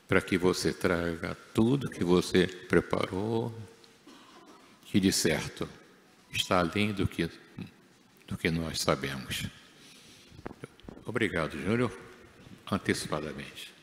para que você traga tudo que você preparou, que de certo está além do que nós sabemos. Obrigado, Júnior, antecipadamente.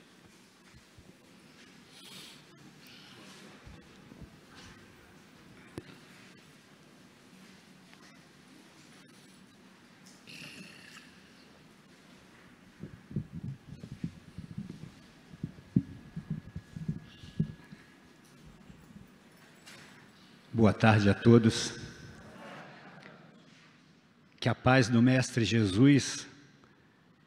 Boa tarde a todos. Que a paz do Mestre Jesus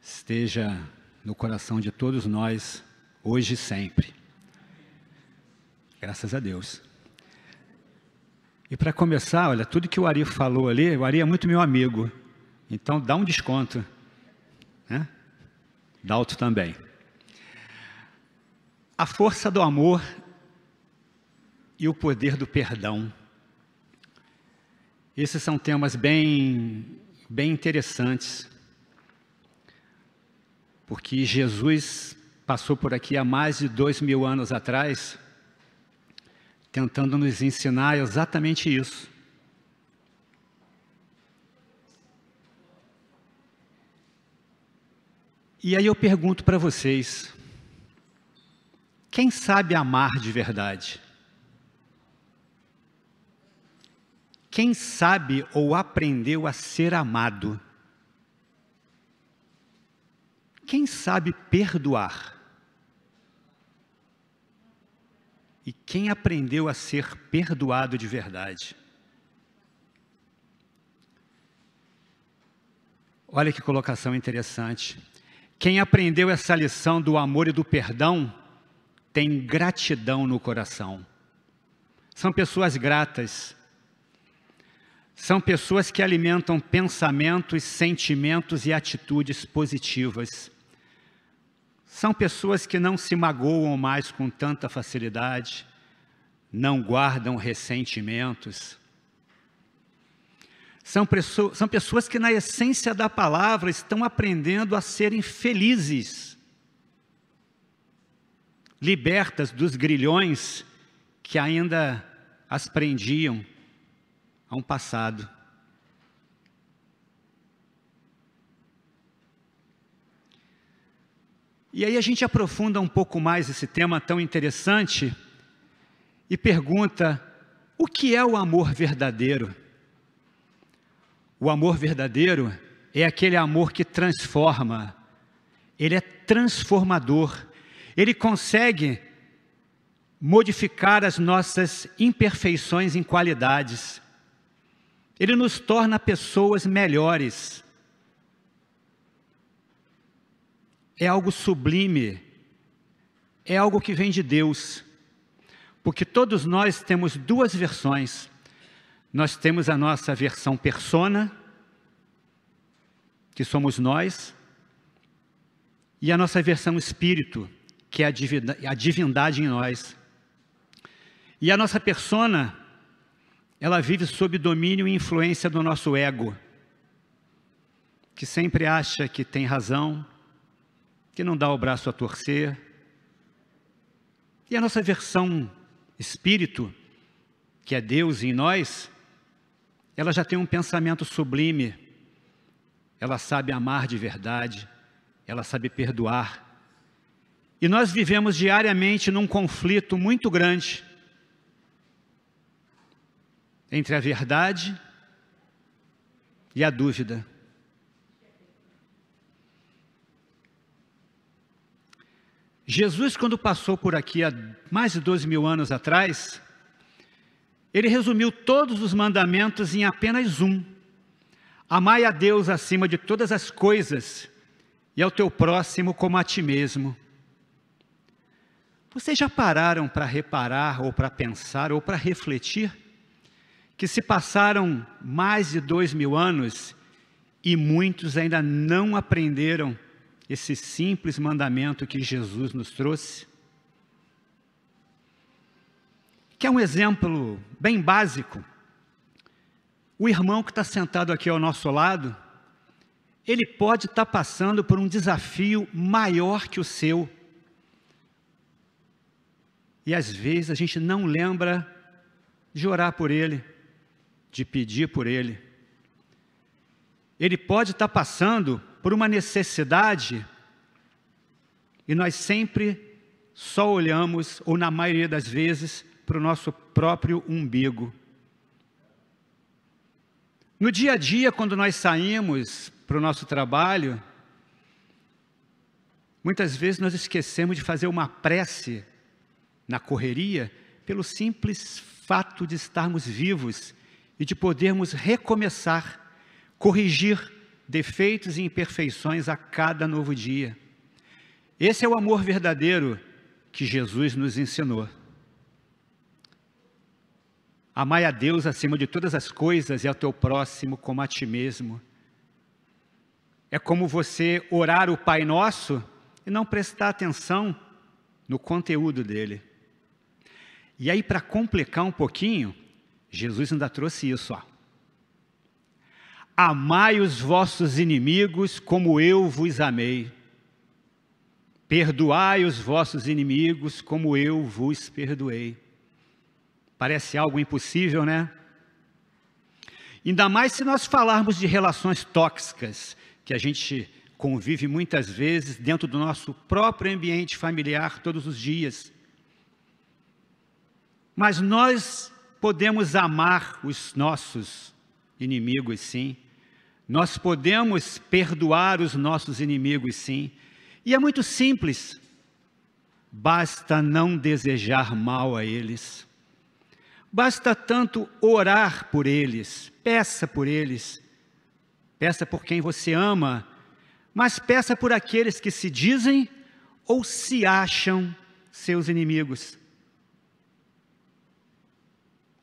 esteja no coração de todos nós, hoje e sempre. Graças a Deus. E para começar, olha, tudo que o Ari falou ali, o Ari é muito meu amigo, então dá um desconto, né? Dalto também. A força do amor e o poder do perdão. Esses são temas bem interessantes, porque Jesus passou por aqui há mais de 2000 anos atrás, tentando nos ensinar exatamente isso. E aí eu pergunto para vocês, quem sabe amar de verdade? Quem sabe ou aprendeu a ser amado? Quem sabe perdoar? E quem aprendeu a ser perdoado de verdade? Olha que colocação interessante. Quem aprendeu essa lição do amor e do perdão tem gratidão no coração. São pessoas gratas. São pessoas que alimentam pensamentos, sentimentos e atitudes positivas. São pessoas que não se magoam mais com tanta facilidade, não guardam ressentimentos. São pessoas que, na essência da palavra, estão aprendendo a serem felizes, libertas dos grilhões que ainda as prendiam a um passado. E aí a gente aprofunda um pouco mais esse tema tão interessante e pergunta, o que é o amor verdadeiro? O amor verdadeiro é aquele amor que transforma, ele é transformador, ele consegue modificar as nossas imperfeições em qualidades. Ele nos torna pessoas melhores. É algo sublime, é algo que vem de Deus, porque todos nós temos duas versões. Nós temos a nossa versão persona, que somos nós, e a nossa versão espírito, que é a divindade em nós. E a nossa persona, ela vive sob domínio e influência do nosso ego, que sempre acha que tem razão, que não dá o braço a torcer. E a nossa versão espírito, que é Deus em nós, ela já tem um pensamento sublime, ela sabe amar de verdade, ela sabe perdoar. E nós vivemos diariamente num conflito muito grande entre a verdade e a dúvida. Jesus, quando passou por aqui há mais de 2000 anos atrás, ele resumiu todos os mandamentos em apenas um: amai a Deus acima de todas as coisas e ao teu próximo como a ti mesmo. Vocês já pararam para reparar, ou para pensar, ou para refletir, que se passaram mais de 2000 anos e muitos ainda não aprenderam esse simples mandamento que Jesus nos trouxe? Que é um exemplo bem básico. O irmão que está sentado aqui ao nosso lado, ele pode estar passando por um desafio maior que o seu. e às vezes a gente não lembra de orar por ele, de pedir por ele. Ele pode estar passando por uma necessidade e nós sempre só olhamos, ou na maioria das vezes, para o nosso próprio umbigo. No dia a dia, quando nós saímos para o nosso trabalho, muitas vezes nós esquecemos de fazer uma prece na correria, pelo simples fato de estarmos vivos e de podermos recomeçar, corrigir defeitos e imperfeições a cada novo dia. Esse é o amor verdadeiro que Jesus nos ensinou. Amai a Deus acima de todas as coisas e ao teu próximo como a ti mesmo. É como você orar o Pai Nosso e não prestar atenção no conteúdo dele. E aí, para complicar um pouquinho, Jesus ainda trouxe isso, ó. Amai os vossos inimigos como eu vos amei. Perdoai os vossos inimigos como eu vos perdoei. Parece algo impossível, né? Ainda mais se nós falarmos de relações tóxicas, que a gente convive muitas vezes dentro do nosso próprio ambiente familiar todos os dias. Mas nós podemos amar os nossos inimigos, sim. Nós podemos perdoar os nossos inimigos, sim. E é muito simples. Basta não desejar mal a eles. Basta tanto orar por eles. Peça por eles. Peça por quem você ama. Mas peça por aqueles que se dizem ou se acham seus inimigos.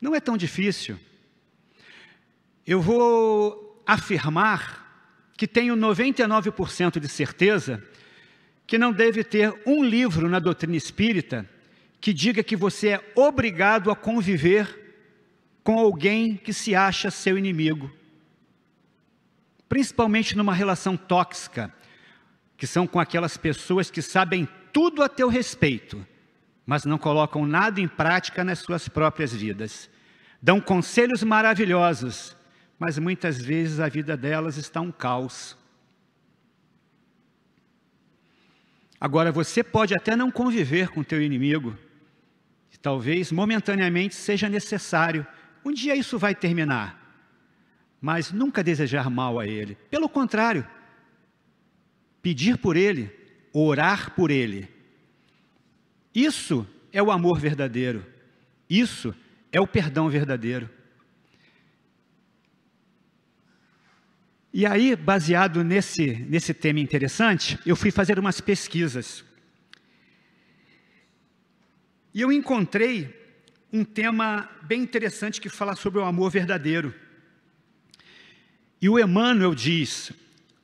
Não é tão difícil. Eu vou afirmar que tenho 99% de certeza que não deve ter um livro na doutrina espírita que diga que você é obrigado a conviver com alguém que se acha seu inimigo. Principalmente numa relação tóxica, que são com aquelas pessoas que sabem tudo a teu respeito, mas não colocam nada em prática nas suas próprias vidas. Dão conselhos maravilhosos, mas muitas vezes a vida delas está um caos. Agora, você pode até não conviver com teu inimigo, e talvez momentaneamente seja necessário. Um dia isso vai terminar, mas nunca desejar mal a ele. Pelo contrário, pedir por ele, orar por ele. Isso é o amor verdadeiro. Isso é o perdão verdadeiro. E aí, baseado nesse tema interessante, eu fui fazer umas pesquisas. E eu encontrei um tema bem interessante que fala sobre o amor verdadeiro. E o Emmanuel diz: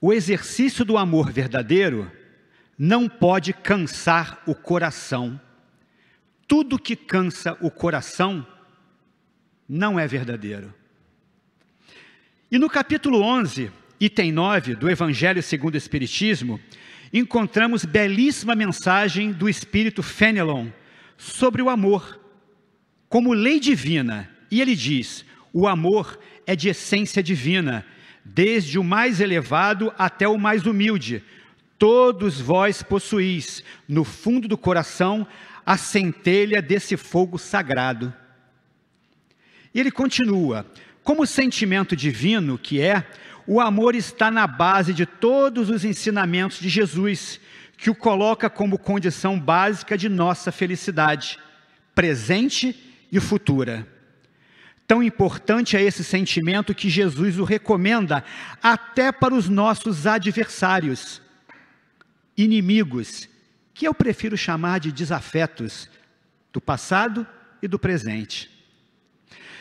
o exercício do amor verdadeiro não pode cansar o coração. Tudo que cansa o coração não é verdadeiro. E no capítulo 11, item 9 do Evangelho segundo o Espiritismo, encontramos belíssima mensagem do Espírito Fenelon sobre o amor como lei divina. E ele diz: o amor é de essência divina, desde o mais elevado até o mais humilde. Todos vós possuís, no fundo do coração, a centelha desse fogo sagrado. E ele continua: como sentimento divino que é, o amor está na base de todos os ensinamentos de Jesus, que o coloca como condição básica de nossa felicidade, presente e futura. Tão importante é esse sentimento que Jesus o recomenda até para os nossos adversários, inimigos, que eu prefiro chamar de desafetos, do passado e do presente.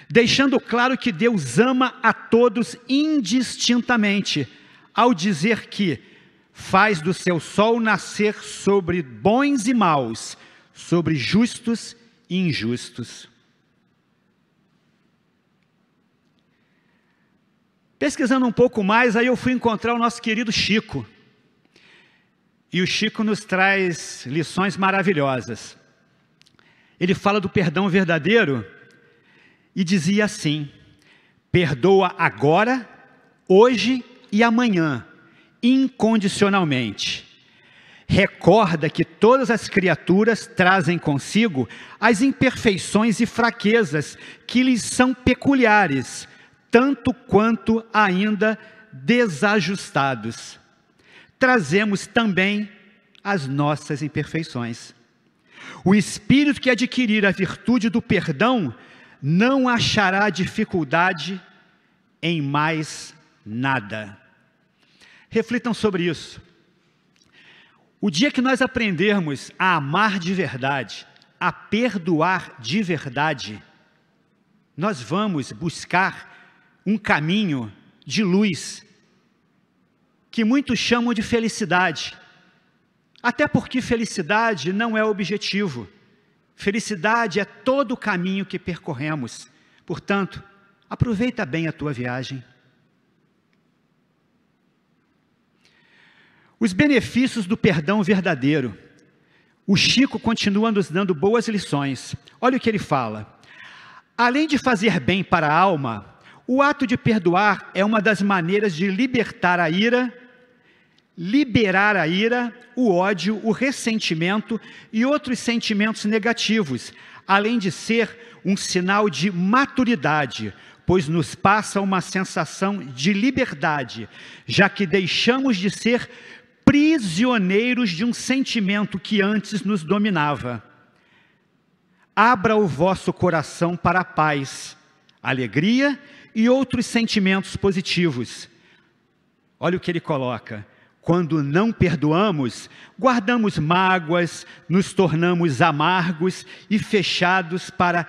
Deixando claro que Deus ama a todos indistintamente, ao dizer que faz do seu sol nascer sobre bons e maus, sobre justos e injustos. Pesquisando um pouco mais, aí eu fui encontrar o nosso querido Chico. E o Chico nos traz lições maravilhosas. Ele fala do perdão verdadeiro e dizia assim: perdoa agora, hoje e amanhã, incondicionalmente. Recorda que todas as criaturas trazem consigo as imperfeições e fraquezas que lhes são peculiares, tanto quanto ainda desajustados. Trazemos também as nossas imperfeições. O espírito que adquirir a virtude do perdão não achará dificuldade em mais nada. Reflitam sobre isso. O dia que nós aprendermos a amar de verdade, a perdoar de verdade, nós vamos buscar um caminho de luz, que muitos chamam de felicidade. Até porque felicidade não é objetivo. Felicidade é todo o caminho que percorremos. Portanto, aproveita bem a tua viagem. Os benefícios do perdão verdadeiro. O Chico continua nos dando boas lições. Olha o que ele fala. Além de fazer bem para a alma, o ato de perdoar é uma das maneiras de liberar a ira, o ódio, o ressentimento e outros sentimentos negativos, além de ser um sinal de maturidade, pois nos passa uma sensação de liberdade, já que deixamos de ser prisioneiros de um sentimento que antes nos dominava. Abra o vosso coração para a paz, alegria e outros sentimentos positivos. Olha o que ele coloca. Quando não perdoamos, guardamos mágoas, nos tornamos amargos e fechados para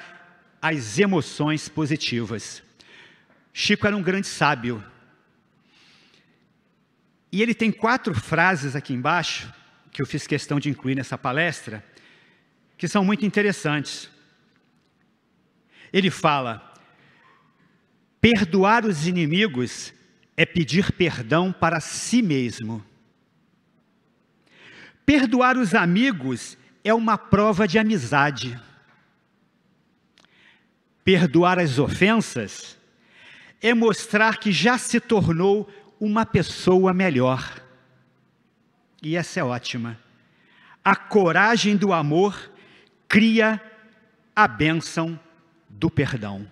as emoções positivas. Chico era um grande sábio. E ele tem 4 frases aqui embaixo, que eu fiz questão de incluir nessa palestra, que são muito interessantes. Ele fala: perdoar os inimigos é pedir perdão para si mesmo. Perdoar os amigos é uma prova de amizade. Perdoar as ofensas é mostrar que já se tornou uma pessoa melhor. E essa é ótima. A coragem do amor cria a bênção do perdão.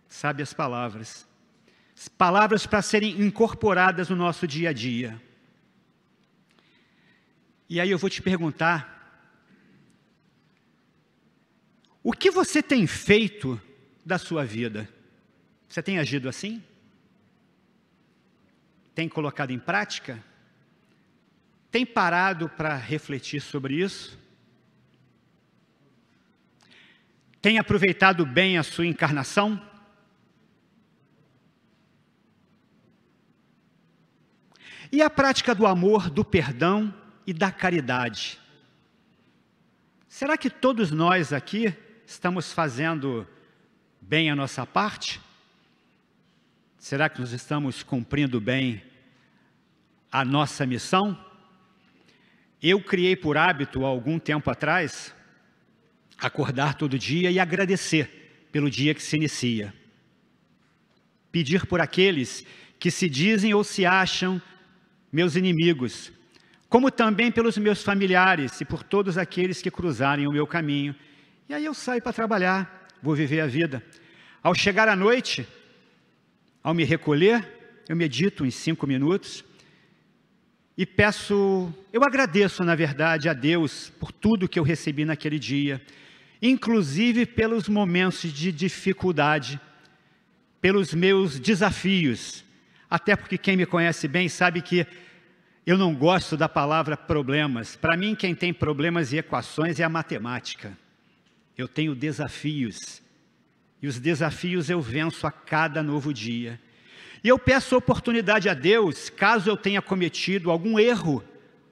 Sabe as palavras para serem incorporadas no nosso dia a dia. E aí eu vou te perguntar, o que você tem feito da sua vida? Você tem agido assim? Tem colocado em prática? Tem parado para refletir sobre isso? Tem aproveitado bem a sua encarnação? E a prática do amor, do perdão e da caridade? Será que todos nós aqui estamos fazendo bem a nossa parte? Será que nós estamos cumprindo bem a nossa missão? Eu criei por hábito, há algum tempo atrás, acordar todo dia e agradecer pelo dia que se inicia. Pedir por aqueles que se dizem ou se acham meus inimigos, como também pelos meus familiares e por todos aqueles que cruzarem o meu caminho. E aí eu saio para trabalhar, vou viver a vida. Ao chegar à noite, ao me recolher, eu medito uns 5 minutos e eu agradeço, na verdade, a Deus por tudo que eu recebi naquele dia, inclusive pelos momentos de dificuldade, pelos meus desafios, até porque quem me conhece bem sabe que eu não gosto da palavra problemas. Para mim, quem tem problemas e equações é a matemática. Eu tenho desafios. E os desafios eu venço a cada novo dia. E eu peço oportunidade a Deus, caso eu tenha cometido algum erro,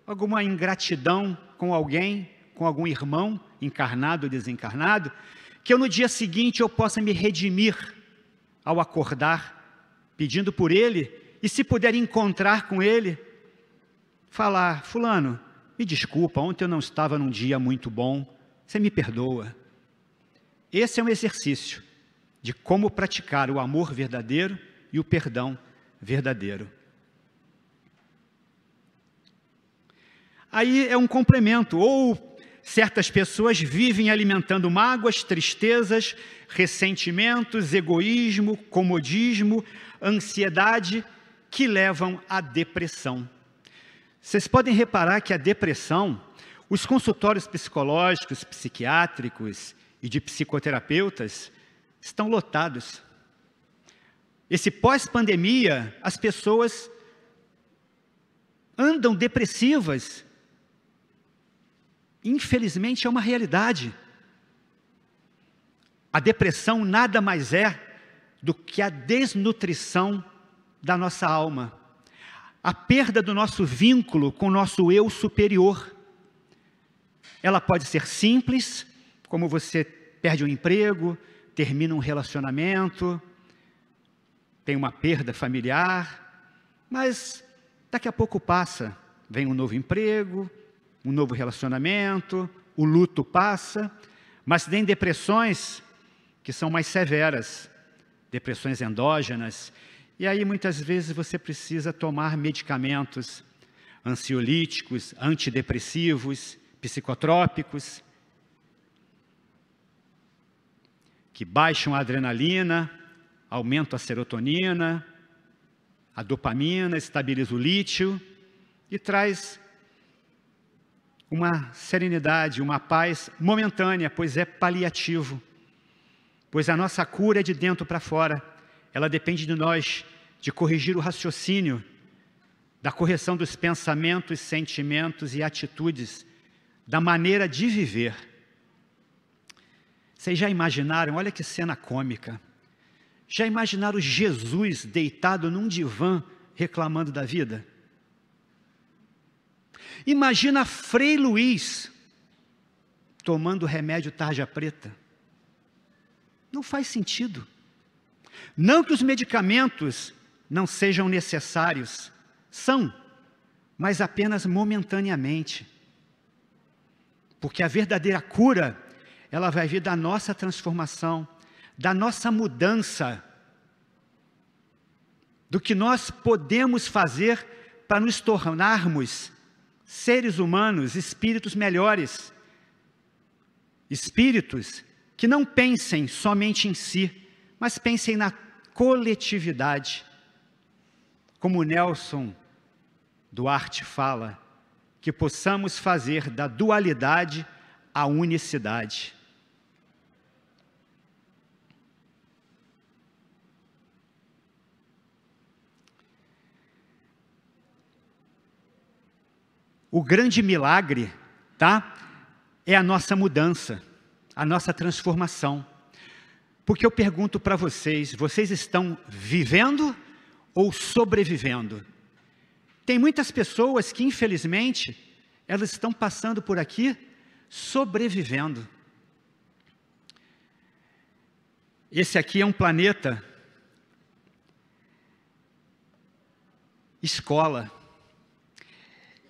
alguma ingratidão com alguém, com algum irmão, encarnado ou desencarnado, que eu no dia seguinte eu possa me redimir ao acordar, pedindo por ele, e se puder encontrar com ele, falar: fulano, me desculpa, ontem eu não estava num dia muito bom, você me perdoa. Esse é um exercício de como praticar o amor verdadeiro e o perdão verdadeiro. Aí é um complemento, ou certas pessoas vivem alimentando mágoas, tristezas, ressentimentos, egoísmo, comodismo, ansiedade, que levam à depressão. Vocês podem reparar que a depressão, os consultórios psicológicos, psiquiátricos e de psicoterapeutas estão lotados. Esse pós-pandemia, as pessoas andam depressivas. Infelizmente, é uma realidade. A depressão nada mais é do que a desnutrição da nossa alma, a perda do nosso vínculo com o nosso eu superior. Ela pode ser simples, como você perde um emprego, termina um relacionamento, tem uma perda familiar, mas daqui a pouco passa, vem um novo emprego, um novo relacionamento, o luto passa, mas tem depressões que são mais severas, depressões endógenas, e aí muitas vezes você precisa tomar medicamentos ansiolíticos, antidepressivos, psicotrópicos, que baixam a adrenalina, aumentam a serotonina, a dopamina, estabiliza o lítio e traz uma serenidade, uma paz momentânea, pois é paliativo. Pois a nossa cura é de dentro para fora. Ela depende de nós, de corrigir o raciocínio, da correção dos pensamentos, sentimentos e atitudes, da maneira de viver. Vocês já imaginaram, olha que cena cômica, já imaginaram Jesus deitado num divã reclamando da vida? Imagina Frei Luís tomando remédio tarja preta. Não faz sentido. Não que os medicamentos não sejam necessários, são, mas apenas momentaneamente. Porque a verdadeira cura, ela vai vir da nossa transformação, da nossa mudança, do que nós podemos fazer para nos tornarmos seres humanos, espíritos melhores, espíritos que não pensem somente em si, mas pensem na coletividade. Como Nelson Duarte fala, que possamos fazer da dualidade a unicidade. O grande milagre, tá? É a nossa mudança, a nossa transformação. Porque eu pergunto para vocês, vocês estão vivendo ou sobrevivendo? Tem muitas pessoas que, infelizmente, elas estão passando por aqui sobrevivendo. Esse aqui é um planeta escola.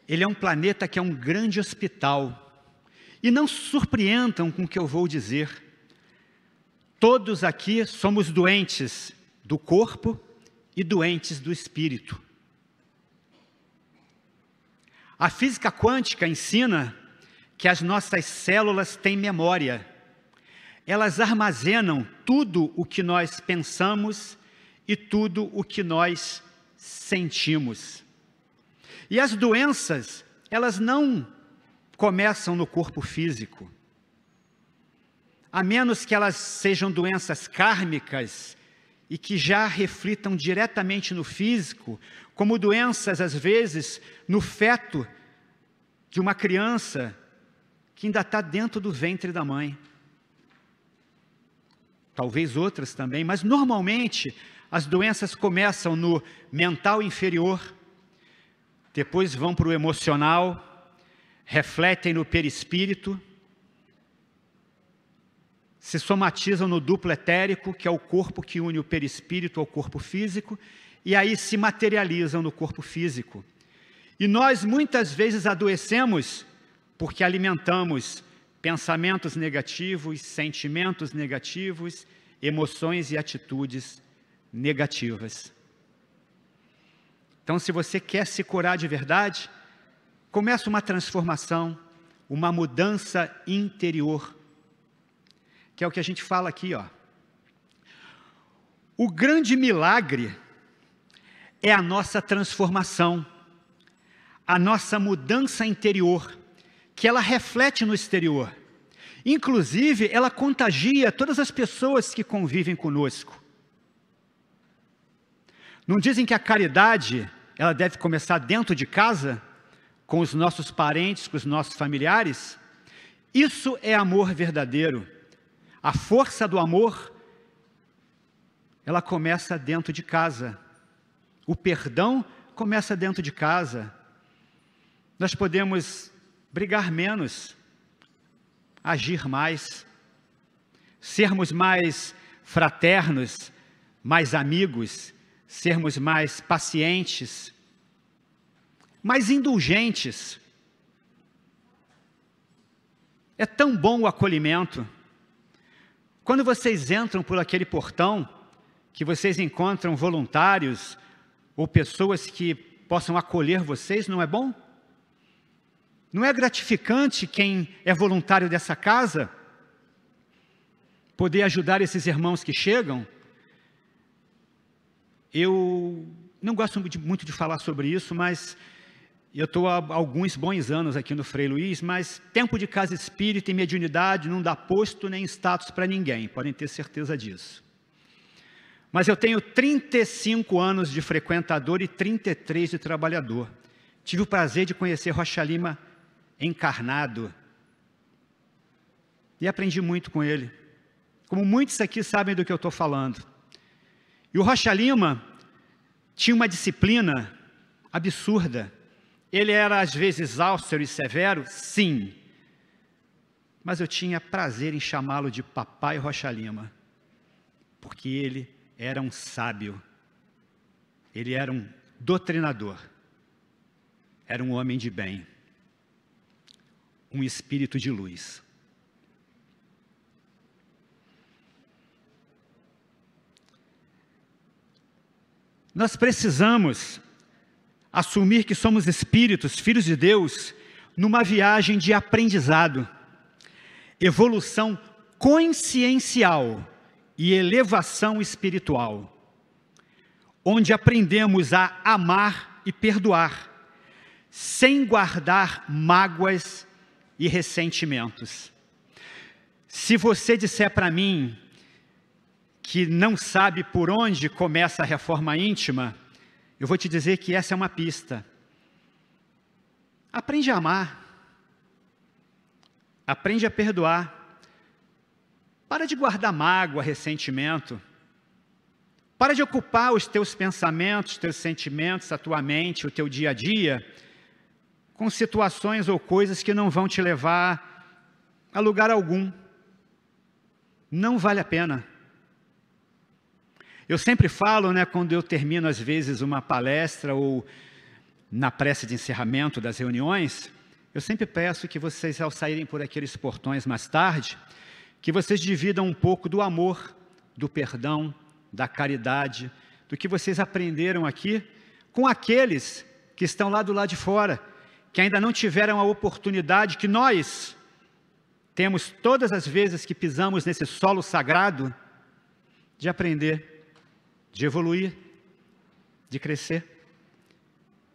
Ele é um planeta que é um grande hospital. E não se surpreendam com o que eu vou dizer. Todos aqui somos doentes do corpo e doentes do espírito. A física quântica ensina que as nossas células têm memória. Elas armazenam tudo o que nós pensamos e tudo o que nós sentimos. E as doenças, elas não começam no corpo físico. A menos que elas sejam doenças kármicas e que já reflitam diretamente no físico, como doenças, às vezes, no feto de uma criança que ainda está dentro do ventre da mãe. Talvez outras também, mas normalmente as doenças começam no mental inferior, depois vão para o emocional, refletem no perispírito, se somatizam no duplo etérico, que é o corpo que une o perispírito ao corpo físico, e aí se materializam no corpo físico. E nós muitas vezes adoecemos porque alimentamos pensamentos negativos, sentimentos negativos, emoções e atitudes negativas. Então, se você quer se curar de verdade, comece uma transformação, uma mudança interior, que é o que a gente fala aqui, ó. O grande milagre é a nossa transformação, a nossa mudança interior, que ela reflete no exterior. Inclusive, ela contagia todas as pessoas que convivem conosco. Não dizem que a caridade, ela deve começar dentro de casa, com os nossos parentes, com os nossos familiares? Isso é amor verdadeiro. A força do amor, ela começa dentro de casa. O perdão começa dentro de casa. Nós podemos brigar menos, agir mais, sermos mais fraternos, mais amigos, sermos mais pacientes, mais indulgentes. É tão bom o acolhimento. Quando vocês entram por aquele portão, que vocês encontram voluntários ou pessoas que possam acolher vocês, não é bom? Não é gratificante quem é voluntário dessa casa poder ajudar esses irmãos que chegam? Eu não gosto muito de falar sobre isso, mas eu estou há alguns bons anos aqui no Frei Luiz, mas tempo de casa espírita e mediunidade não dá posto nem status para ninguém, podem ter certeza disso. Mas eu tenho 35 anos de frequentador e 33 de trabalhador. Tive o prazer de conhecer Rocha Lima encarnado e aprendi muito com ele, como muitos aqui sabem do que eu estou falando. E o Rocha Lima tinha uma disciplina absurda. Ele era às vezes austero e severo, sim, mas eu tinha prazer em chamá-lo de Papai Rocha Lima, porque ele era um sábio, ele era um doutrinador, era um homem de bem, um espírito de luz. Nós precisamos assumir que somos espíritos, filhos de Deus, numa viagem de aprendizado, evolução consciencial e elevação espiritual, onde aprendemos a amar e perdoar, sem guardar mágoas e ressentimentos. Se você disser para mim que não sabe por onde começa a reforma íntima, eu vou te dizer que essa é uma pista. Aprende a amar, aprende a perdoar, para de guardar mágoa, ressentimento, para de ocupar os teus pensamentos, os teus sentimentos, a tua mente, o teu dia a dia, com situações ou coisas que não vão te levar a lugar algum. Não vale a pena. Eu sempre falo, quando eu termino às vezes uma palestra ou na prece de encerramento das reuniões, eu sempre peço que vocês, ao saírem por aqueles portões mais tarde, que vocês dividam um pouco do amor, do perdão, da caridade, do que vocês aprenderam aqui, com aqueles que estão lá do lado de fora, que ainda não tiveram a oportunidade que nós temos todas as vezes que pisamos nesse solo sagrado, de aprender, de evoluir, de crescer.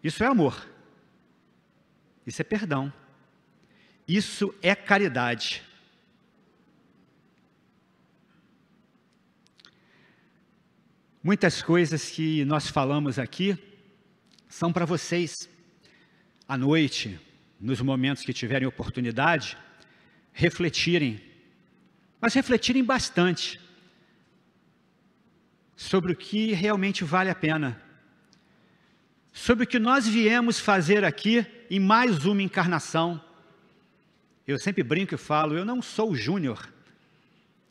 Isso é amor, isso é perdão, isso é caridade. Muitas coisas que nós falamos aqui são para vocês, à noite, nos momentos que tiverem oportunidade, refletirem, mas refletirem bastante sobre o que realmente vale a pena, sobre o que nós viemos fazer aqui em mais uma encarnação. Eu sempre brinco e falo, eu não sou júnior,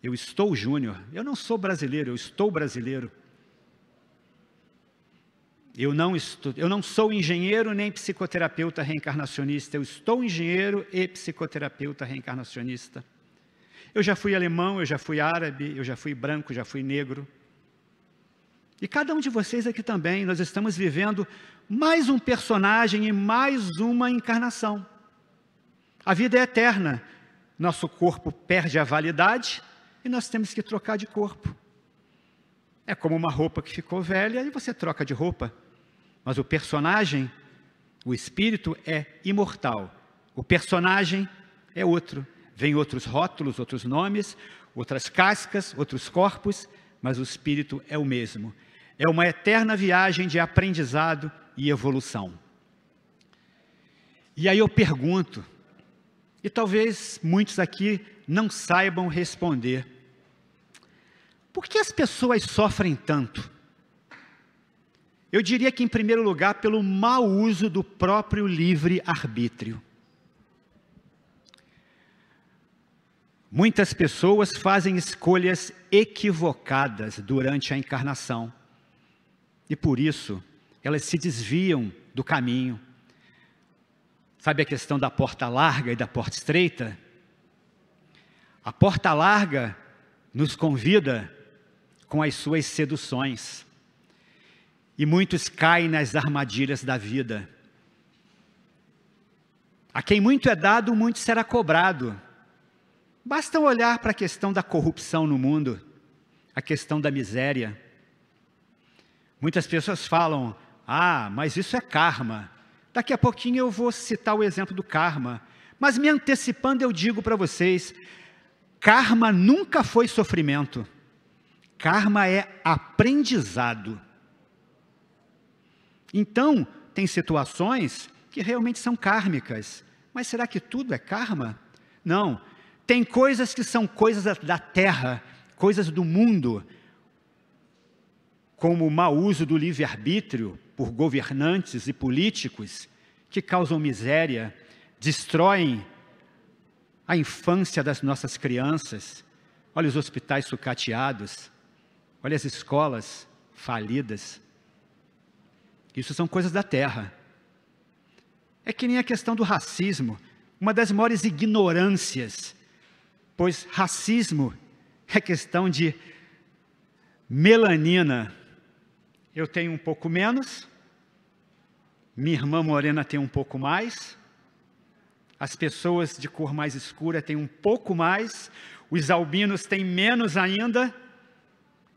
eu estou júnior, eu não sou brasileiro, eu estou brasileiro. Eu não sou engenheiro nem psicoterapeuta reencarnacionista, eu estou engenheiro e psicoterapeuta reencarnacionista. Eu já fui alemão, eu já fui árabe, eu já fui branco, já fui negro. E cada um de vocês aqui também, nós estamos vivendo mais um personagem e mais uma encarnação. A vida é eterna, nosso corpo perde a validade e nós temos que trocar de corpo. É como uma roupa que ficou velha e você troca de roupa. Mas o personagem, o espírito é imortal. O personagem é outro. Vem outros rótulos, outros nomes, outras cascas, outros corpos, mas o espírito é o mesmo. É uma eterna viagem de aprendizado e evolução. E aí eu pergunto, e talvez muitos aqui não saibam responder, por que as pessoas sofrem tanto? Eu diria que, em primeiro lugar, pelo mau uso do próprio livre-arbítrio. Muitas pessoas fazem escolhas equivocadas durante a encarnação. E por isso, elas se desviam do caminho. Sabe a questão da porta larga e da porta estreita? A porta larga nos convida com as suas seduções. E muitos caem nas armadilhas da vida. A quem muito é dado, muito será cobrado. Basta olhar para a questão da corrupção no mundo, a questão da miséria. Muitas pessoas falam, mas isso é karma. Daqui a pouquinho eu vou citar o exemplo do karma. Mas me antecipando eu digo para vocês, karma nunca foi sofrimento. Karma é aprendizado. Então, tem situações que realmente são kármicas. Mas será que tudo é karma? Não. Tem coisas que são coisas da terra, coisas do mundo, como o mau uso do livre-arbítrio por governantes e políticos, que causam miséria, destroem a infância das nossas crianças. Olha os hospitais sucateados, olha as escolas falidas. Isso são coisas da terra. É que nem a questão do racismo, uma das maiores ignorâncias, pois racismo é questão de melanina. Eu tenho um pouco menos, minha irmã morena tem um pouco mais, as pessoas de cor mais escura têm um pouco mais, os albinos têm menos ainda.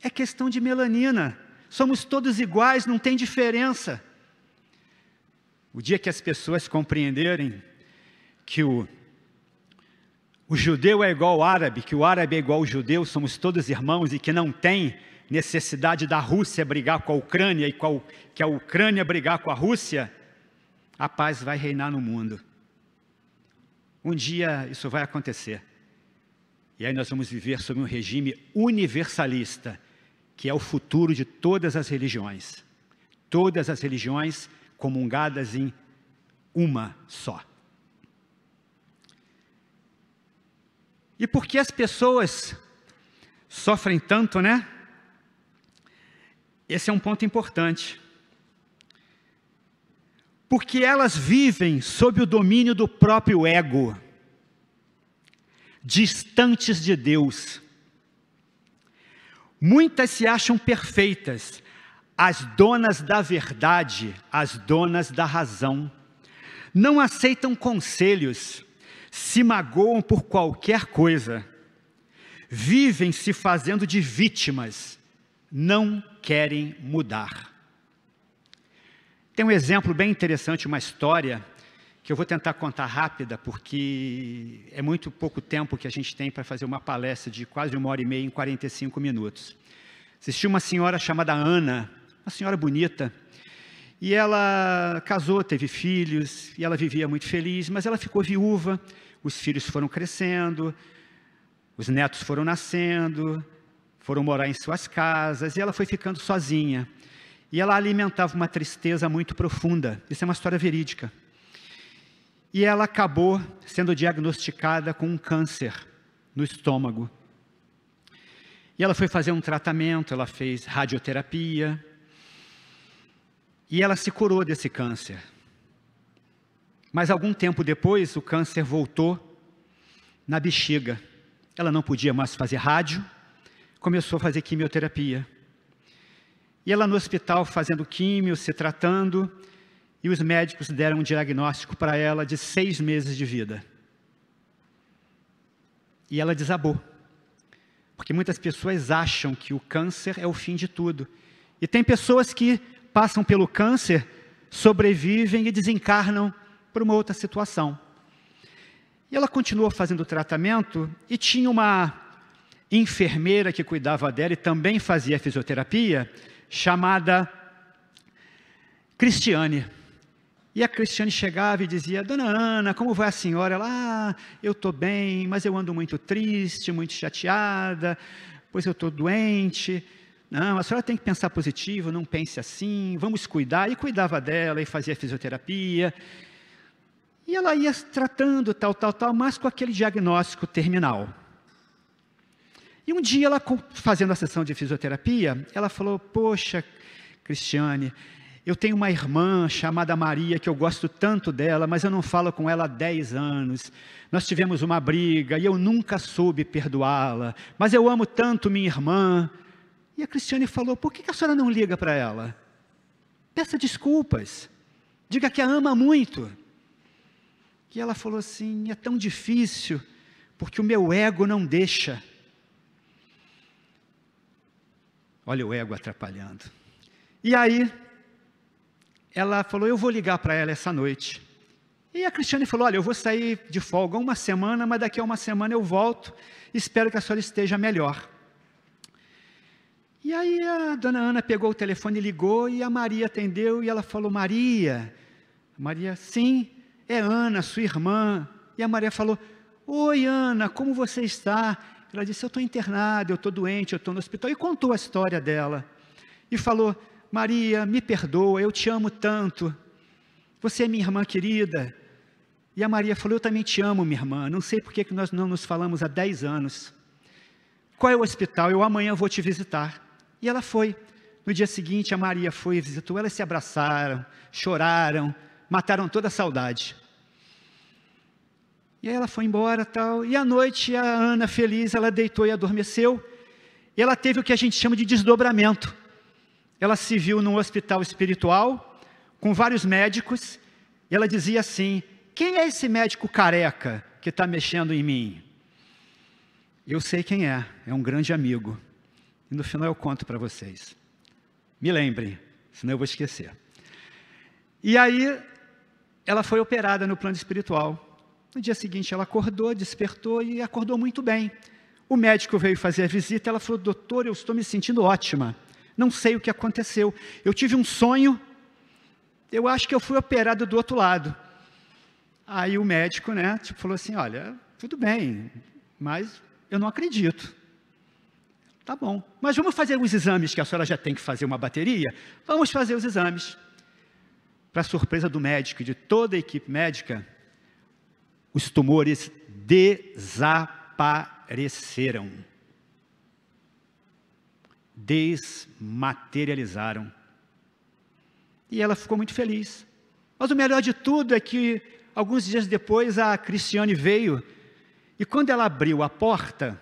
É questão de melanina. Somos todos iguais, não tem diferença. O dia que as pessoas compreenderem que o judeu é igual ao árabe, que o árabe é igual ao judeu, somos todos irmãos e que não tem necessidade da Rússia brigar com a Ucrânia e que a Ucrânia brigar com a Rússia, a paz vai reinar no mundo. Um dia isso vai acontecer. E aí nós vamos viver sob um regime universalista, que é o futuro de todas as religiões. Todas as religiões comungadas em uma só. E por que as pessoas sofrem tanto, né? Esse é um ponto importante. Porque elas vivem sob o domínio do próprio ego, distantes de Deus. Muitas se acham perfeitas, as donas da verdade, as donas da razão. Não aceitam conselhos, se magoam por qualquer coisa. Vivem se fazendo de vítimas, não querem mudar. Tem um exemplo bem interessante, uma história, que eu vou tentar contar rápida, porque é muito pouco tempo que a gente tem para fazer uma palestra de quase 1h30 em 45 minutos. Existia uma senhora chamada Ana, uma senhora bonita, e ela casou, teve filhos, e ela vivia muito feliz, mas ela ficou viúva, os filhos foram crescendo, os netos foram nascendo, foram morar em suas casas, e ela foi ficando sozinha. E ela alimentava uma tristeza muito profunda. Isso é uma história verídica. E ela acabou sendo diagnosticada com um câncer no estômago. E ela foi fazer um tratamento, ela fez radioterapia. E ela se curou desse câncer. Mas algum tempo depois, o câncer voltou na bexiga. Ela não podia mais fazer rádio, começou a fazer quimioterapia. E ela no hospital fazendo químio, se tratando, e os médicos deram um diagnóstico para ela de 6 meses de vida. E ela desabou. Porque muitas pessoas acham que o câncer é o fim de tudo. E tem pessoas que passam pelo câncer, sobrevivem e desencarnam por uma outra situação. E ela continuou fazendo o tratamento e tinha uma enfermeira que cuidava dela e também fazia fisioterapia, chamada Cristiane. E a Cristiane chegava e dizia: Dona Ana, como vai a senhora? Ela: eu estou bem, mas eu ando muito triste, muito chateada, pois eu estou doente. Não, a senhora tem que pensar positivo, não pense assim, vamos cuidar. E cuidava dela e fazia fisioterapia. E ela ia tratando, tal, mas com aquele diagnóstico terminal. E um dia, ela fazendo a sessão de fisioterapia, ela falou: poxa, Cristiane, eu tenho uma irmã chamada Maria, que eu gosto tanto dela, mas eu não falo com ela há 10 anos. Nós tivemos uma briga e eu nunca soube perdoá-la, mas eu amo tanto minha irmã. E a Cristiane falou: por que a senhora não liga para ela? Peça desculpas, diga que a ama muito. E ela falou assim: é tão difícil, porque o meu ego não deixa. Olha o ego atrapalhando. E aí, ela falou: eu vou ligar para ela essa noite. E a Cristiane falou: olha, eu vou sair de folga 1 semana, mas daqui a 1 semana eu volto, espero que a senhora esteja melhor. E aí a dona Ana pegou o telefone e ligou, e a Maria atendeu, e ela falou: Maria, sim, é Ana, sua irmã. E a Maria falou: oi Ana, como você está? Ela disse: eu estou internada, eu estou doente, eu estou no hospital. E contou a história dela. E falou: Maria, me perdoa, eu te amo tanto. Você é minha irmã querida. E a Maria falou: eu também te amo, minha irmã. Não sei por que nós não nos falamos há 10 anos. Qual é o hospital? Eu amanhã vou te visitar. E ela foi. No dia seguinte, a Maria foi e visitou. Elas se abraçaram, choraram, mataram toda a saudade. E aí ela foi embora, tal. E à noite, a Ana, feliz, ela deitou e adormeceu. E ela teve o que a gente chama de desdobramento. Ela se viu num hospital espiritual, com vários médicos, e ela dizia assim: quem é esse médico careca que está mexendo em mim? Eu sei quem é um grande amigo. E no final eu conto para vocês. Me lembrem, senão eu vou esquecer. E aí, ela foi operada no plano espiritual. No dia seguinte, ela acordou, despertou e acordou muito bem. O médico veio fazer a visita, ela falou: doutor, eu estou me sentindo ótima. Não sei o que aconteceu. Eu tive um sonho, eu acho que eu fui operado do outro lado. Aí o médico, falou assim: olha, tudo bem, mas eu não acredito. Tá bom, mas vamos fazer os exames, que a senhora já tem que fazer uma bateria? Vamos fazer os exames. Para surpresa do médico e de toda a equipe médica, os tumores desapareceram. Desmaterializaram. E ela ficou muito feliz. Mas o melhor de tudo é que, alguns dias depois, a Cristiane veio, e quando ela abriu a porta,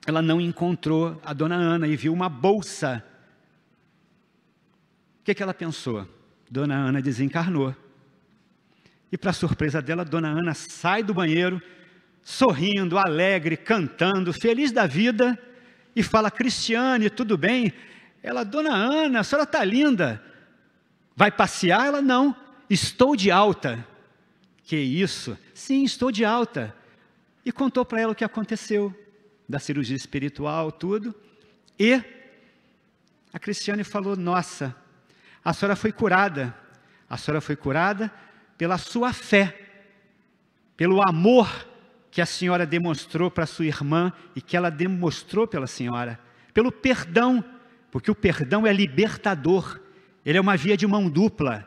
ela não encontrou a dona Ana e viu uma bolsa. O que ela pensou? Dona Ana desencarnou. E para surpresa dela, dona Ana sai do banheiro, sorrindo, alegre, cantando, feliz da vida, e fala: Cristiane, tudo bem? Ela: dona Ana, a senhora está linda. Vai passear? Ela: não, estou de alta. Que isso? Sim, estou de alta. E contou para ela o que aconteceu, da cirurgia espiritual, tudo. E a Cristiane falou: nossa, a senhora foi curada. A senhora foi curada pela sua fé, pelo amor que a senhora demonstrou para sua irmã e que ela demonstrou pela senhora, pelo perdão, porque o perdão é libertador, ele é uma via de mão dupla.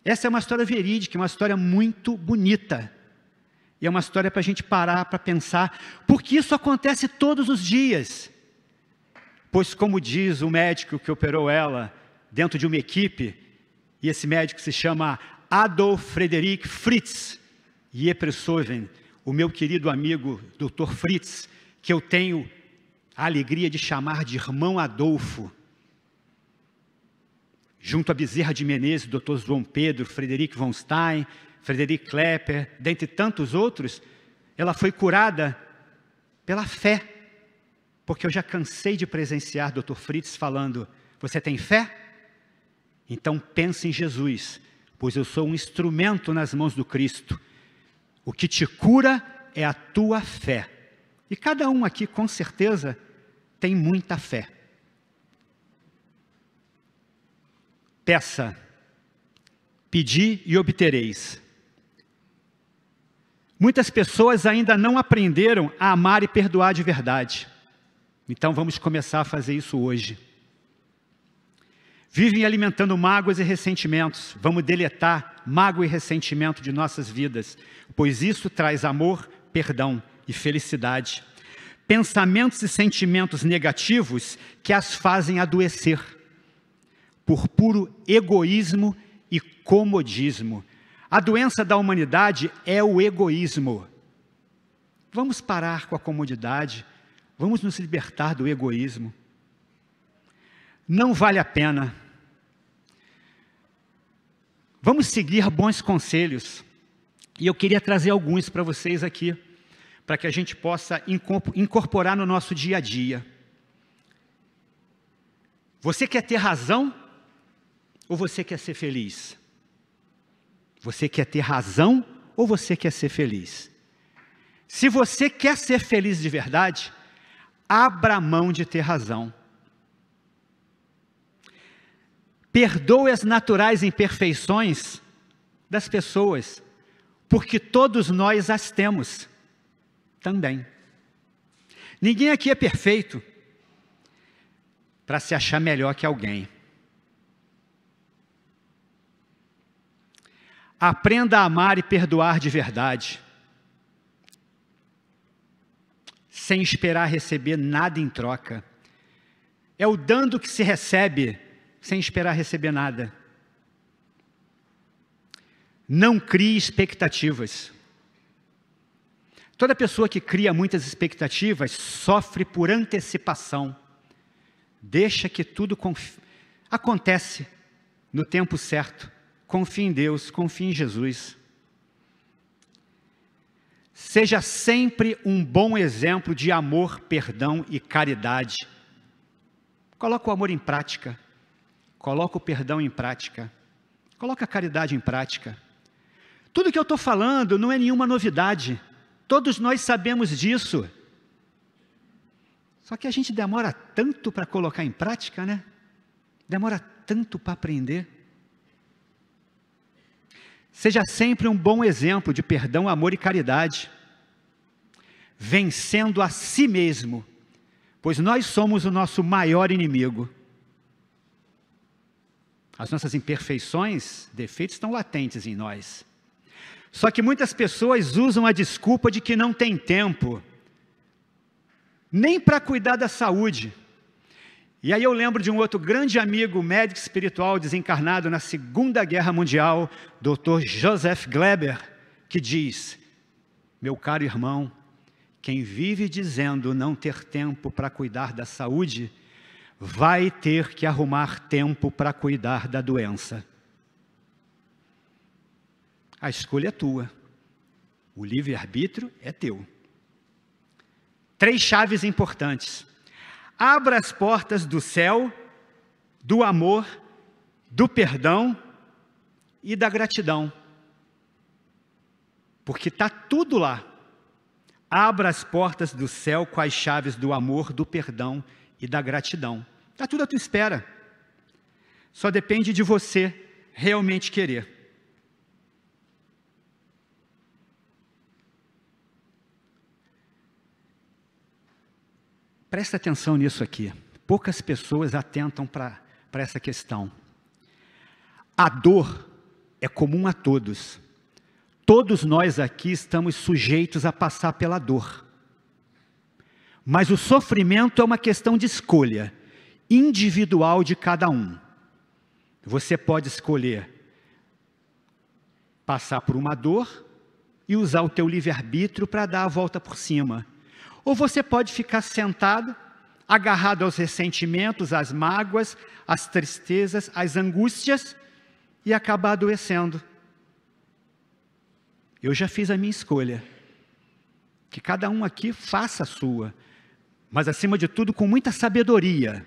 Essa é uma história verídica, uma história muito bonita, e é uma história para a gente parar para pensar, porque isso acontece todos os dias, pois como diz o médico que operou ela, dentro de uma equipe, e esse médico se chama Adolf Friedrich Fritz Jepresoven, o meu querido amigo Dr. Fritz, que eu tenho a alegria de chamar de irmão Adolfo, junto a Bezerra de Menezes, Dr. João Pedro, Frederic von Stein, Frederic Klepper, dentre tantos outros, ela foi curada pela fé, porque eu já cansei de presenciar Dr. Fritz falando, você tem fé? Então pense em Jesus, pois eu sou um instrumento nas mãos do Cristo. O que te cura é a tua fé. E cada um aqui, com certeza, tem muita fé. Peça, pedi e obtereis. Muitas pessoas ainda não aprenderam a amar e perdoar de verdade. Então vamos começar a fazer isso hoje. Vivem alimentando mágoas e ressentimentos. Vamos deletar mágoa e ressentimento de nossas vidas, pois isso traz amor, perdão e felicidade. Pensamentos e sentimentos negativos que as fazem adoecer, por puro egoísmo e comodismo. A doença da humanidade é o egoísmo. Vamos parar com a comodidade, vamos nos libertar do egoísmo. Não vale a pena. Vamos seguir bons conselhos. E eu queria trazer alguns para vocês aqui, para que a gente possa incorporar no nosso dia a dia. Você quer ter razão ou você quer ser feliz? Você quer ter razão ou você quer ser feliz? Se você quer ser feliz de verdade, abra mão de ter razão. Perdoe as naturais imperfeições das pessoas, porque todos nós as temos também. Ninguém aqui é perfeito para se achar melhor que alguém. Aprenda a amar e perdoar de verdade, sem esperar receber nada em troca. É o dando que se recebe, sem esperar receber nada. Não crie expectativas. Toda pessoa que cria muitas expectativas sofre por antecipação. Deixa que tudo acontece no tempo certo. Confie em Deus, confie em Jesus. Seja sempre um bom exemplo de amor, perdão e caridade. Coloca o amor em prática. Coloca o perdão em prática. Coloca a caridade em prática. Tudo que eu estou falando não é nenhuma novidade. Todos nós sabemos disso. Só que a gente demora tanto para colocar em prática, né? Demora tanto para aprender. Seja sempre um bom exemplo de perdão, amor e caridade. Vencendo a si mesmo, pois nós somos o nosso maior inimigo. As nossas imperfeições, defeitos estão latentes em nós. Só que muitas pessoas usam a desculpa de que não tem tempo, nem para cuidar da saúde. E aí eu lembro de um outro grande amigo, médico espiritual desencarnado na Segunda Guerra Mundial, Dr. Joseph Gleber, que diz, meu caro irmão, quem vive dizendo não ter tempo para cuidar da saúde, vai ter que arrumar tempo para cuidar da doença. A escolha é tua. O livre-arbítrio é teu. 3 chaves importantes. Abra as portas do céu, do amor, do perdão e da gratidão. Porque está tudo lá. Abra as portas do céu com as chaves do amor, do perdão e da gratidão. Está tudo à tua espera. Só depende de você realmente querer. Presta atenção nisso aqui. Poucas pessoas atentam para essa questão. A dor é comum a todos. Todos nós aqui estamos sujeitos a passar pela dor. Mas o sofrimento é uma questão de escolha individual de cada um. Você pode escolher passar por uma dor e usar o teu livre-arbítrio para dar a volta por cima. Ou você pode ficar sentado, agarrado aos ressentimentos, às mágoas, às tristezas, às angústias e acabar adoecendo. Eu já fiz a minha escolha. Que cada um aqui faça a sua, mas acima de tudo com muita sabedoria,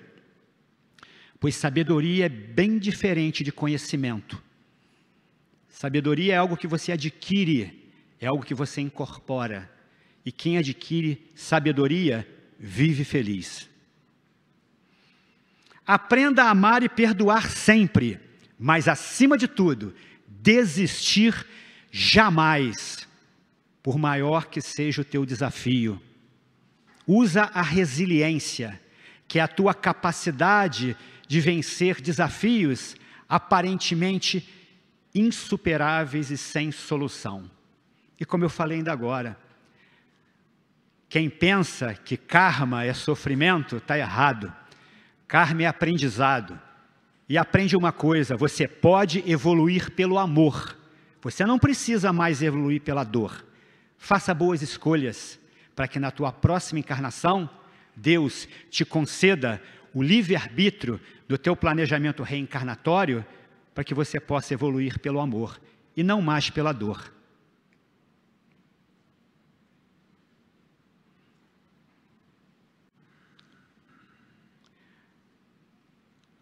pois sabedoria é bem diferente de conhecimento. Sabedoria é algo que você adquire, é algo que você incorpora, e quem adquire sabedoria vive feliz. Aprenda a amar e perdoar sempre, mas acima de tudo, desistir jamais. Por maior que seja o teu desafio. Usa a resiliência, que é a tua capacidade de vencer desafios aparentemente insuperáveis e sem solução. E como eu falei ainda agora, quem pensa que karma é sofrimento, está errado. Karma é aprendizado. E aprende uma coisa, você pode evoluir pelo amor. Você não precisa mais evoluir pela dor. Faça boas escolhas, para que na tua próxima encarnação, Deus te conceda o livre-arbítrio do teu planejamento reencarnatório, para que você possa evoluir pelo amor, e não mais pela dor.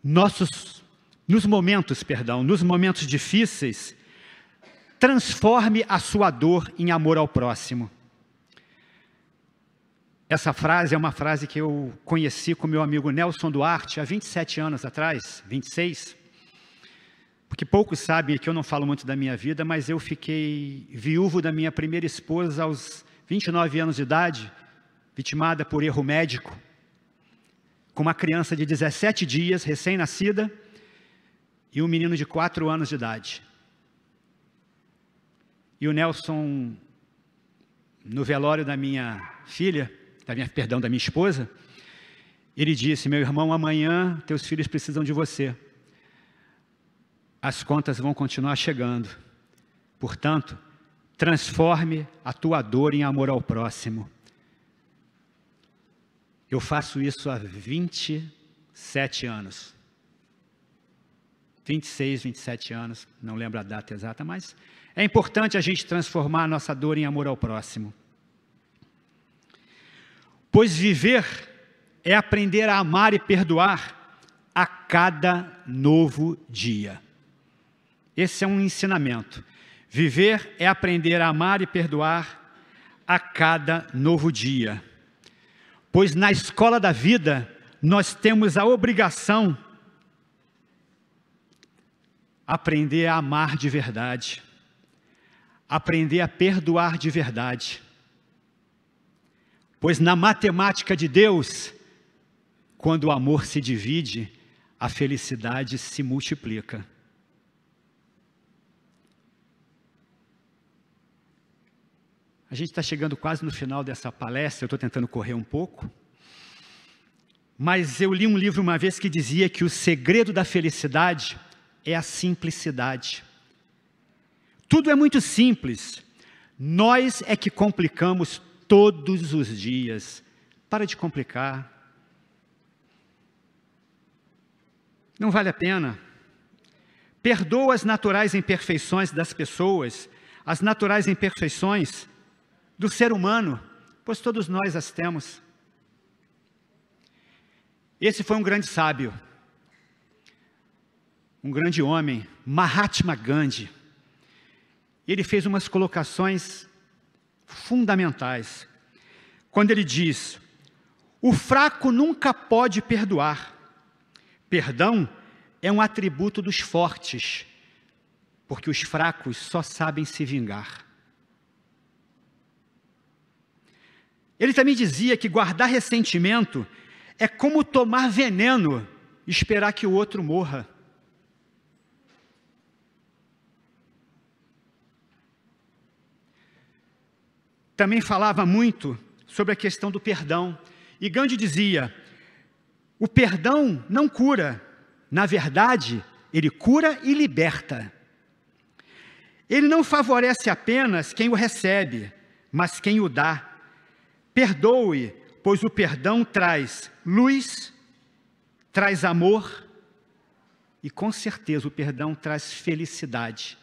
Nos momentos difíceis, transforme a sua dor em amor ao próximo. Essa frase é uma frase que eu conheci com meu amigo Nelson Duarte há 27 anos atrás, 26. Porque poucos sabem que eu não falo muito da minha vida, mas eu fiquei viúvo da minha primeira esposa aos 29 anos de idade, vitimada por erro médico, com uma criança de 17 dias, recém-nascida, e um menino de 4 anos de idade. E o Nelson, no velório da minha filha, da minha esposa, ele disse: meu irmão, amanhã teus filhos precisam de você. As contas vão continuar chegando. Portanto, transforme a tua dor em amor ao próximo. Eu faço isso há 27 anos. 26, 27 anos, não lembro a data exata, mas é importante a gente transformar a nossa dor em amor ao próximo. Pois viver é aprender a amar e perdoar a cada novo dia. Esse é um ensinamento. Viver é aprender a amar e perdoar a cada novo dia. Pois na escola da vida, nós temos a obrigação de aprender a amar de verdade, aprender a perdoar de verdade. Pois na matemática de Deus, quando o amor se divide, a felicidade se multiplica. A gente está chegando quase no final dessa palestra, eu estou tentando correr um pouco, mas eu li um livro uma vez que dizia que o segredo da felicidade é a simplicidade. Tudo é muito simples, nós é que complicamos todos os dias. Para de complicar. Não vale a pena. Perdoa as naturais imperfeições das pessoas, as naturais imperfeições do ser humano, pois todos nós as temos. Esse foi um grande sábio, um grande homem, Mahatma Gandhi. Ele fez umas colocações fundamentais, quando ele diz: o fraco nunca pode perdoar. Perdão é um atributo dos fortes, porque os fracos só sabem se vingar. Ele também dizia que guardar ressentimento é como tomar veneno e esperar que o outro morra. Também falava muito sobre a questão do perdão. E Gandhi dizia: o perdão não cura. Na verdade, ele cura e liberta. Ele não favorece apenas quem o recebe, mas quem o dá. Perdoe, pois o perdão traz luz, traz amor e, com certeza, o perdão traz felicidade.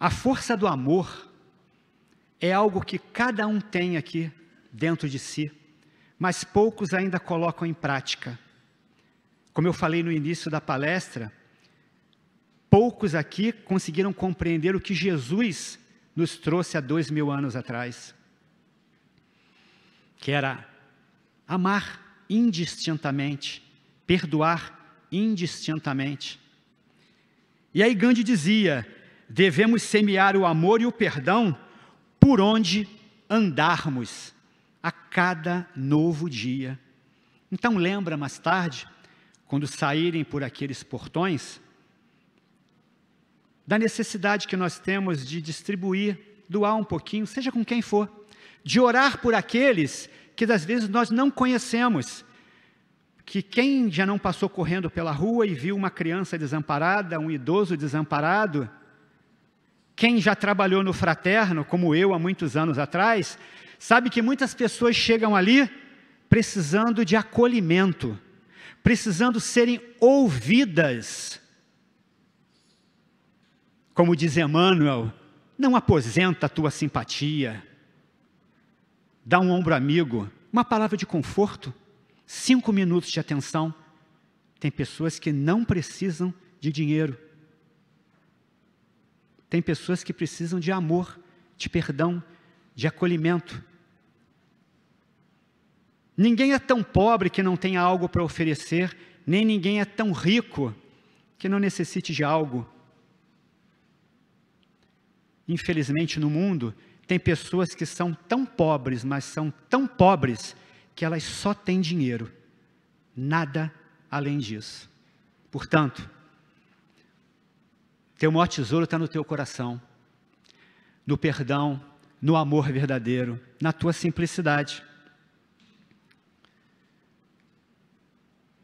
A força do amor é algo que cada um tem aqui dentro de si, mas poucos ainda colocam em prática. Como eu falei no início da palestra, poucos aqui conseguiram compreender o que Jesus nos trouxe há 2000 anos atrás, que era amar indistintamente, perdoar indistintamente. E aí Gandhi dizia: devemos semear o amor e o perdão por onde andarmos a cada novo dia. Então lembra mais tarde, quando saírem por aqueles portões, da necessidade que nós temos de distribuir, doar um pouquinho, seja com quem for, de orar por aqueles que às vezes nós não conhecemos, que quem já não passou correndo pela rua e viu uma criança desamparada, um idoso desamparado, quem já trabalhou no fraterno, como eu há muitos anos atrás, sabe que muitas pessoas chegam ali precisando de acolhimento, precisando serem ouvidas. Como diz Emmanuel, não aposenta a tua simpatia, dá um ombro amigo, uma palavra de conforto, 5 minutos de atenção. Tem pessoas que não precisam de dinheiro, tem pessoas que precisam de amor, de perdão, de acolhimento. Ninguém é tão pobre que não tenha algo para oferecer, nem ninguém é tão rico que não necessite de algo. Infelizmente, no mundo, tem pessoas que são tão pobres, mas são tão pobres, que elas só têm dinheiro, nada além disso. Portanto, teu maior tesouro está no teu coração, no perdão, no amor verdadeiro, na tua simplicidade.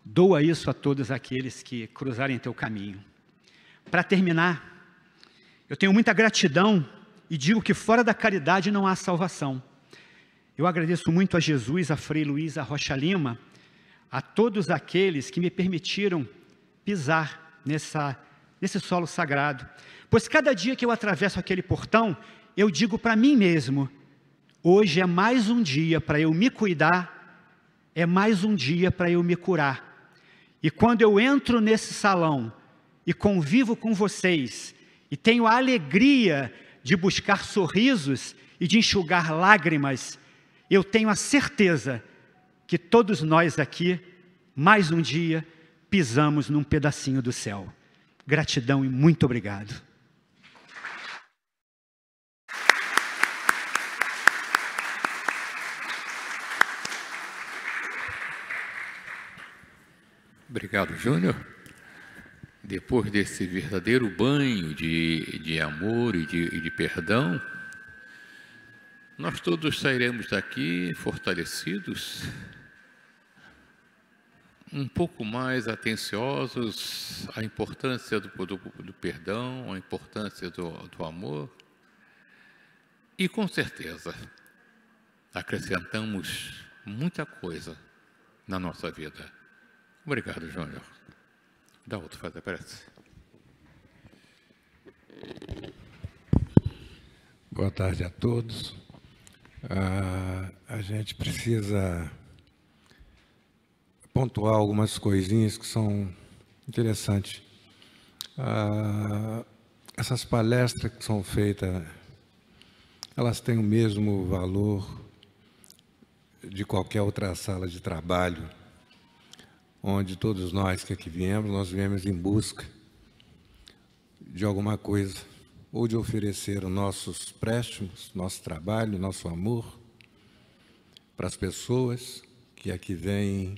Doa isso a todos aqueles que cruzarem teu caminho. Para terminar, eu tenho muita gratidão e digo que fora da caridade não há salvação. Eu agradeço muito a Jesus, a Frei Luiz, a Rocha Lima, a todos aqueles que me permitiram pisar nesse solo sagrado. Pois cada dia que eu atravesso aquele portão, eu digo para mim mesmo: hoje é mais um dia para eu me cuidar, é mais um dia para eu me curar. E quando eu entro nesse salão e convivo com vocês, e tenho a alegria de buscar sorrisos e de enxugar lágrimas, eu tenho a certeza que todos nós aqui, mais um dia, pisamos num pedacinho do céu. Gratidão e muito obrigado. Obrigado, Júnior. Depois desse verdadeiro banho de amor e de perdão, nós todos sairemos daqui fortalecidos, um pouco mais atenciosos à importância do perdão, à importância do amor, e com certeza acrescentamos muita coisa na nossa vida. Obrigado, Júnior. Dá outro, faz a prece. Boa tarde a todos. A gente precisa pontuar algumas coisinhas que são interessantes. Essas palestras que são feitas, elas têm o mesmo valor de qualquer outra sala de trabalho, onde todos nós que aqui viemos, nós viemos em busca de alguma coisa, ou de oferecer os nossos préstimos, nosso trabalho, nosso amor, para as pessoas que aqui vêm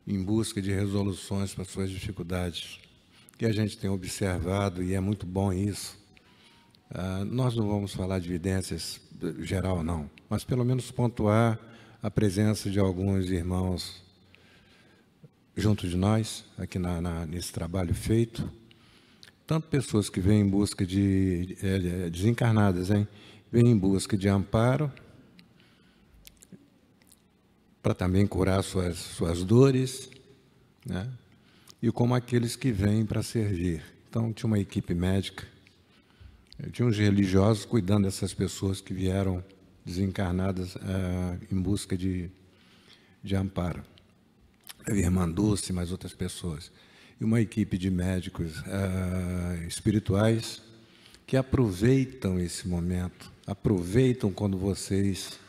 em busca de resoluções para suas dificuldades, que a gente tem observado, e é muito bom isso. Nós não vamos falar de evidências geral, não, mas pelo menos pontuar a presença de alguns irmãos junto de nós, aqui nesse trabalho feito. Tanto pessoas que vêm em busca de desencarnadas, vêm em busca de amparo, para também curar suas dores, né? E como aqueles que vêm para servir. Então, tinha uma equipe médica, tinha uns religiosos cuidando dessas pessoas que vieram desencarnadas em busca de amparo. A irmã Dulce e mais outras pessoas. E uma equipe de médicos espirituais que aproveitam esse momento, aproveitam quando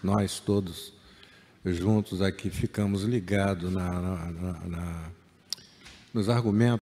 nós todos juntos aqui ficamos ligados nos argumentos